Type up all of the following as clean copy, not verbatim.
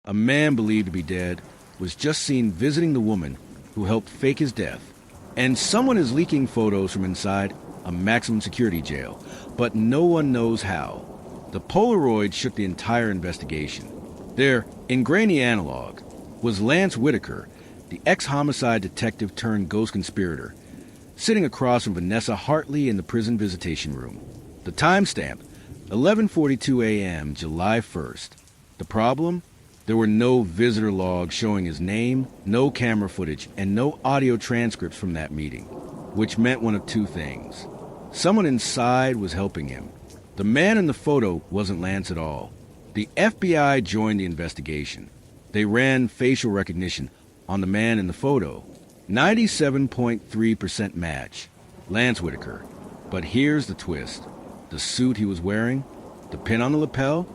A man believed to be dead was just seen visiting the woman who helped fake his death. And someone is leaking photos from inside a maximum security jail, but no one knows how. The Polaroid shook the entire investigation. There, in grainy analog, was Lance Whitaker, the ex-homicide detective turned ghost conspirator, sitting across from Vanessa Hartley in the prison visitation room. The timestamp, 11:42 a.m., July 1st. The problem? There were no visitor logs showing his name, no camera footage, and no audio transcripts from that meeting, which meant one of two things. Someone inside was helping him. The man in the photo wasn't Lance at all. The FBI joined the investigation. They ran facial recognition on the man in the photo. 97.3% match. Lance Whitaker. But here's the twist. The suit he was wearing, the pin on the lapel,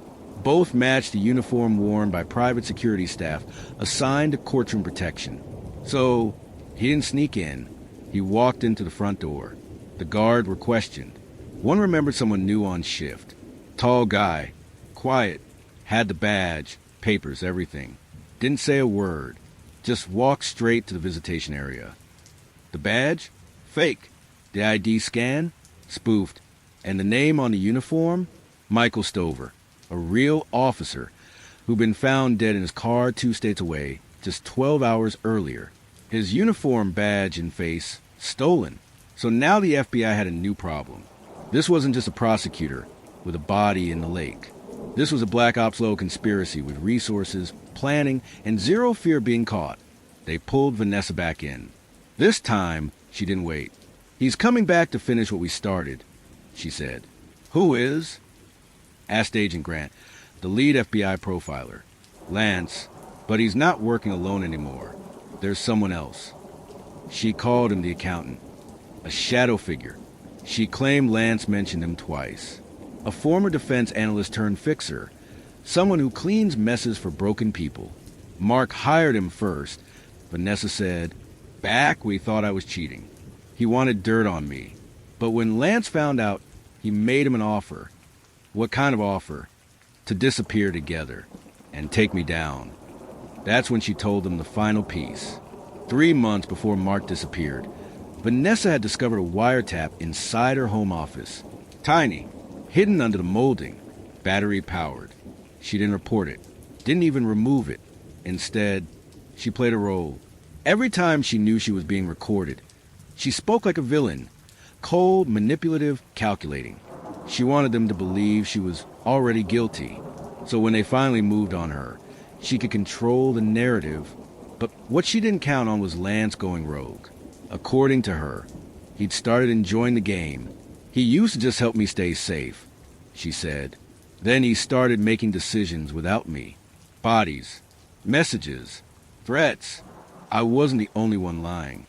both matched the uniform worn by private security staff assigned to courtroom protection. So, he didn't sneak in. He walked into the front door. The guard were questioned. One remembered someone new on shift. Tall guy. Quiet. Had the badge, papers, everything. Didn't say a word. Just walked straight to the visitation area. The badge? Fake. The ID scan? Spoofed. And the name on the uniform? Michael Stover. A real officer who'd been found dead in his car 2 states away just 12 hours earlier. His uniform, badge, and face stolen. So now the FBI had a new problem. This wasn't just a prosecutor with a body in the lake. This was a Black Ops-level conspiracy with resources, planning, and zero fear of being caught. They pulled Vanessa back in. This time, she didn't wait. "He's coming back to finish what we started," she said. "Who is?" asked Agent Grant, the lead FBI profiler. "Lance, but he's not working alone anymore. There's someone else." She called him the accountant. A shadow figure. She claimed Lance mentioned him twice. A former defense analyst turned fixer. Someone who cleans messes for broken people. Mark hired him first. Vanessa said, "Back, we thought I was cheating. He wanted dirt on me. But when Lance found out, he made him an offer." "What kind of offer?" "To disappear together and take me down." That's when she told them the final piece. 3 months before Mark disappeared, Vanessa had discovered a wiretap inside her home office. Tiny, hidden under the molding, battery-powered. She didn't report it, didn't even remove it. Instead, she played a role. Every time she knew she was being recorded, she spoke like a villain, cold, manipulative, calculating. She wanted them to believe she was already guilty, so when they finally moved on her, she could control the narrative. But what she didn't count on was Lance going rogue. According to her, he'd started enjoying the game. "He used to just help me stay safe," she said. "Then he started making decisions without me. Bodies, messages, threats. I wasn't the only one lying."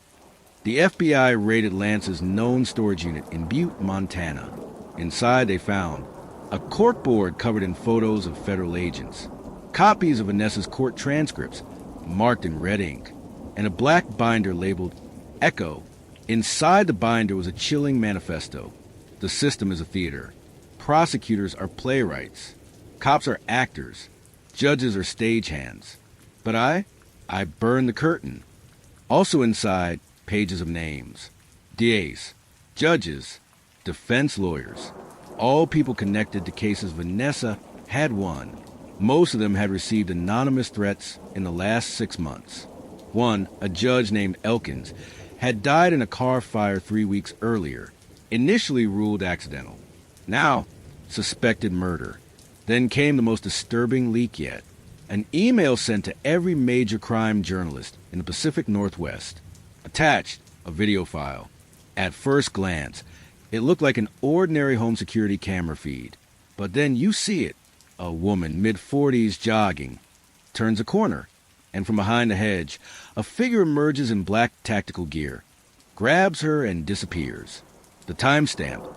The FBI raided Lance's known storage unit in Butte, Montana. Inside they found a corkboard covered in photos of federal agents, copies of Vanessa's court transcripts marked in red ink, and a black binder labeled Echo. Inside the binder was a chilling manifesto. The system is a theater. Prosecutors are playwrights. Cops are actors. Judges are stagehands. But I burned the curtain. Also inside, pages of names. DAs, judges, defense lawyers, all people connected to cases Vanessa had won. Most of them had received anonymous threats in the last 6 months. One, a judge named Elkins, had died in a car fire 3 weeks earlier, initially ruled accidental. Now, suspected murder. Then came the most disturbing leak yet. An email sent to every major crime journalist in the Pacific Northwest. Attached, a video file. At first glance, it looked like an ordinary home security camera feed. But then you see it. A woman, mid-40s, jogging, turns a corner, and from behind a hedge, a figure emerges in black tactical gear, grabs her and disappears. The timestamp,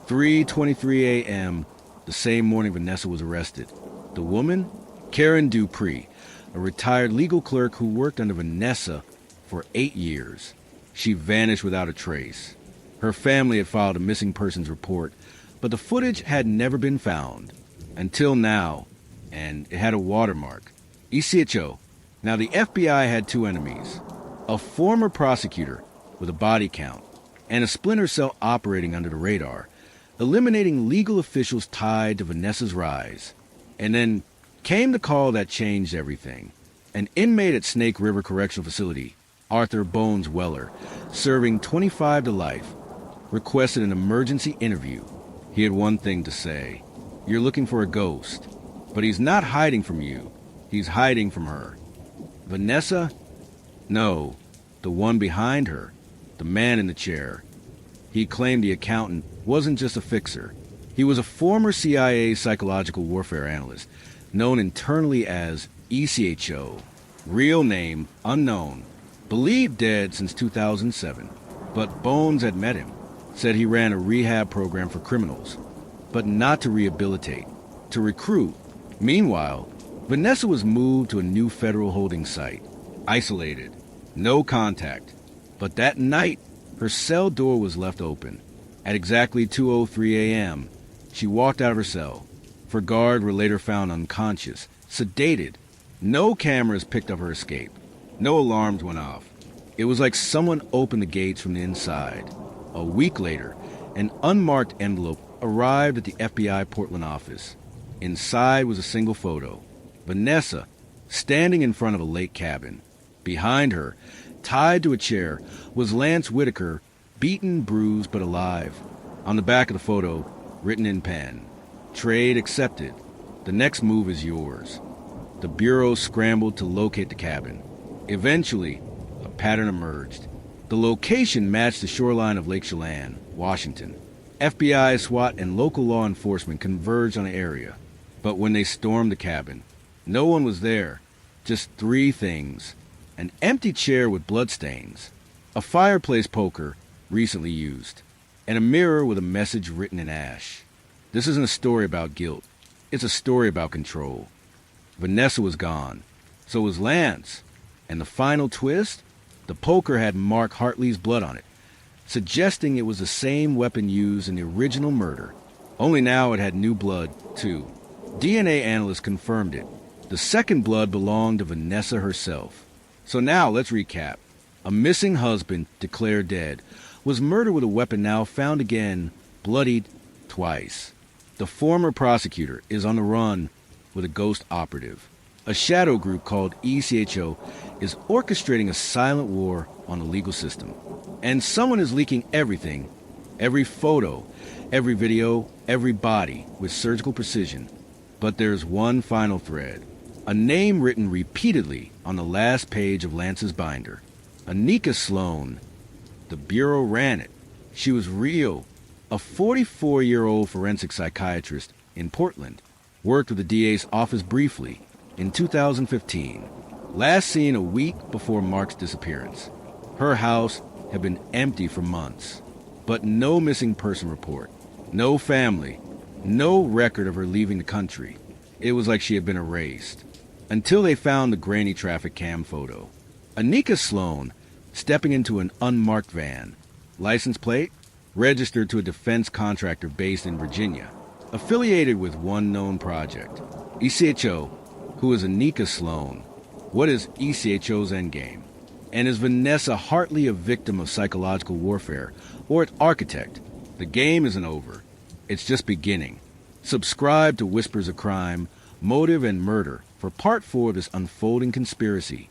3:23 a.m., the same morning Vanessa was arrested. The woman? Karen Dupree, a retired legal clerk who worked under Vanessa for 8 years. She vanished without a trace. Her family had filed a missing persons report, but the footage had never been found. Until now, and it had a watermark. ECHO. Now, the FBI had two enemies: a former prosecutor with a body count, and a splinter cell operating under the radar, eliminating legal officials tied to Vanessa's rise. And then came the call that changed everything. An inmate at Snake River Correctional Facility, Arthur Bones Weller, serving 25 to life, requested an emergency interview. He had one thing to say: "You're looking for a ghost." But he's not hiding from you. He's hiding from her. Vanessa? No, the one behind her, the man in the chair. He claimed the accountant wasn't just a fixer. He was a former CIA psychological warfare analyst, known internally as ECHO. Real name unknown. Believed dead since 2007. But Bones had met him. Said he ran a rehab program for criminals. But not to rehabilitate, to recruit. Meanwhile, Vanessa was moved to a new federal holding site. Isolated. No contact. But that night, her cell door was left open. At exactly 2:03 a.m., she walked out of her cell. Her guard were later found unconscious, sedated. No cameras picked up her escape. No alarms went off. It was like someone opened the gates from the inside. A week later, an unmarked envelope arrived at the FBI Portland office. Inside was a single photo. Vanessa, standing in front of a lake cabin. Behind her, tied to a chair, was Lance Whitaker, beaten, bruised, but alive. On the back of the photo, written in pen: "Trade accepted. The next move is yours." The Bureau scrambled to locate the cabin. Eventually, a pattern emerged. The location matched the shoreline of Lake Chelan, Washington. FBI, SWAT, and local law enforcement converged on the area. But when they stormed the cabin, no one was there. Just three things: an empty chair with bloodstains, a fireplace poker recently used, and a mirror with a message written in ash. This isn't a story about guilt. It's a story about control. Vanessa was gone. So was Lance. And the final twist? The poker had Mark Hartley's blood on it, suggesting it was the same weapon used in the original murder. Only now it had new blood, too. DNA analysts confirmed it. The second blood belonged to Vanessa herself. So now let's recap. A missing husband, declared dead, was murdered with a weapon now found again, bloodied twice. The former prosecutor is on the run with a ghost operative. A shadow group called ECHO is orchestrating a silent war on the legal system. And someone is leaking everything, every photo, every video, every body, with surgical precision. But there's one final thread. A name written repeatedly on the last page of Lance's binder. Anika Sloan. The Bureau ran it. She was real. A 44-year-old forensic psychiatrist in Portland. Worked with the DA's office briefly in 2015. Last seen a week before Mark's disappearance. Her house had been empty for months. But no missing person report. No family. No record of her leaving the country. It was like she had been erased. Until they found the grainy traffic cam photo. Anika Sloan stepping into an unmarked van. License plate? Registered to a defense contractor based in Virginia. Affiliated with one known project. ECHO. Who is Anika Sloan? What is ECHO's endgame? And is Vanessa Hartley a victim of psychological warfare or its architect? The game isn't over. It's just beginning. Subscribe to Whispers of Crime, Motive, and Murder for Part 4 of this unfolding conspiracy.